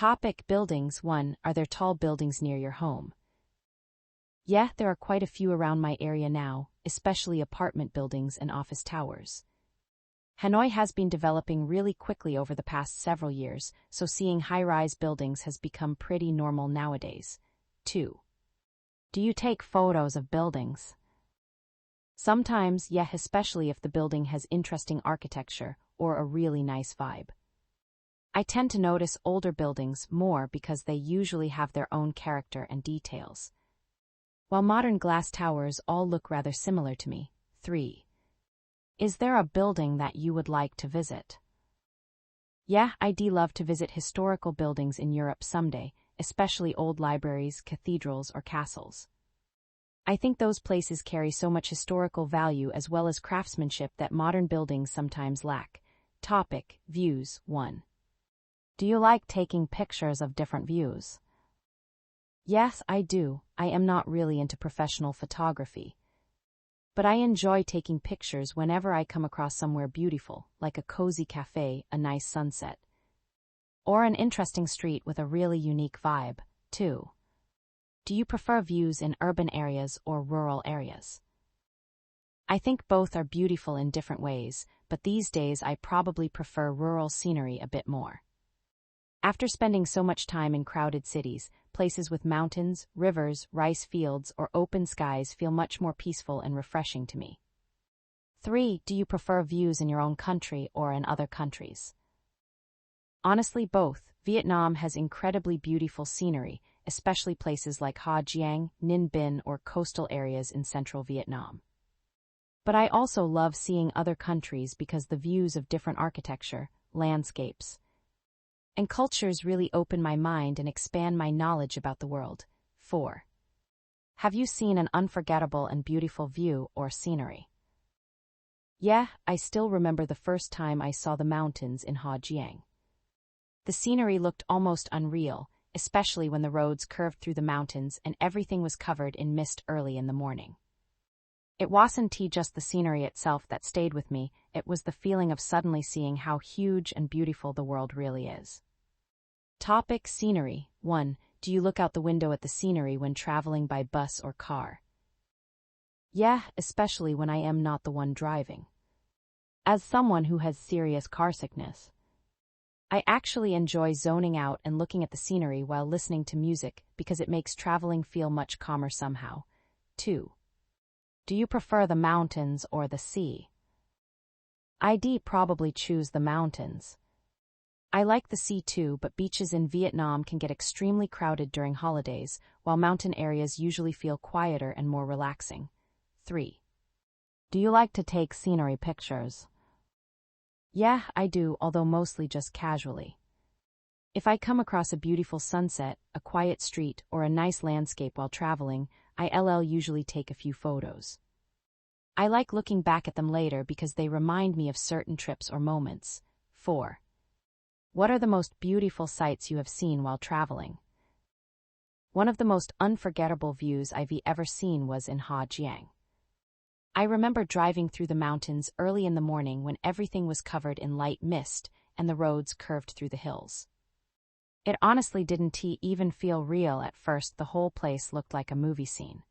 Topic: Buildings. 1. Are there tall buildings near your home? Yeah, there are quite a few around my area now, especially apartment buildings and office towers. Hanoi has been developing really quickly over the past several years, so seeing high-rise buildings has become pretty normal nowadays. 2. Do you take photos of buildings? Sometimes, yeah, especially if the building has interesting architecture or a really nice vibe. I tend to notice older buildings more because they usually have their own character and details, while modern glass towers all look rather similar to me. 3. Is there a building that you would like to visit? Yeah, I'd love to visit historical buildings in Europe someday, especially old libraries, cathedrals, or castles. I think those places carry so much historical value as well as craftsmanship that modern buildings sometimes lack. Topic: Views. 1. Do you like taking pictures of different views? Yes, I do. I am not really into professional photography, but I enjoy taking pictures whenever I come across somewhere beautiful, like a cozy cafe, a nice sunset, or an interesting street with a really unique vibe. 2. Do you prefer views in urban areas or rural areas? I think both are beautiful in different ways, but these days I probably prefer rural scenery a bit more. After spending so much time in crowded cities, places with mountains, rivers, rice fields, or open skies feel much more peaceful and refreshing to me. 3. Do you prefer views in your own country or in other countries? Honestly, both. Vietnam has incredibly beautiful scenery, especially places like Ha Giang, Ninh Binh, or coastal areas in central Vietnam. But I also love seeing other countries because the views of different architecture, landscapes, and cultures really open my mind and expand my knowledge about the world. 4. Have you seen an unforgettable and beautiful view or scenery? Yeah, I still remember the first time I saw the mountains in Ha Giang. The scenery looked almost unreal, especially when the roads curved through the mountains and everything was covered in mist early in the morning. It wasn't just the scenery itself that stayed with me, it was the feeling of suddenly seeing how huge and beautiful the world really is. Topic: Scenery. 1. Do you look out the window at the scenery when traveling by bus or car? Yeah, especially when I am not the one driving. As someone who has serious car sickness, I actually enjoy zoning out and looking at the scenery while listening to music because it makes traveling feel much calmer somehow. 2. Do you prefer the mountains or the sea? I'd probably choose the mountains. I like the sea too, but beaches in Vietnam can get extremely crowded during holidays, while mountain areas usually feel quieter and more relaxing. 3. Do you like to take scenery pictures? Yeah, I do, although mostly just casually. If I come across a beautiful sunset, a quiet street, or a nice landscape while traveling, I'll usually take a few photos. I like looking back at them later because they remind me of certain trips or moments. 4. What are the most beautiful sights you have seen while traveling? One of the most unforgettable views I've ever seen was in Ha Giang. I remember driving through the mountains early in the morning when everything was covered in light mist and the roads curved through the hills. It honestly didn't even feel real at first. The whole place looked like a movie scene.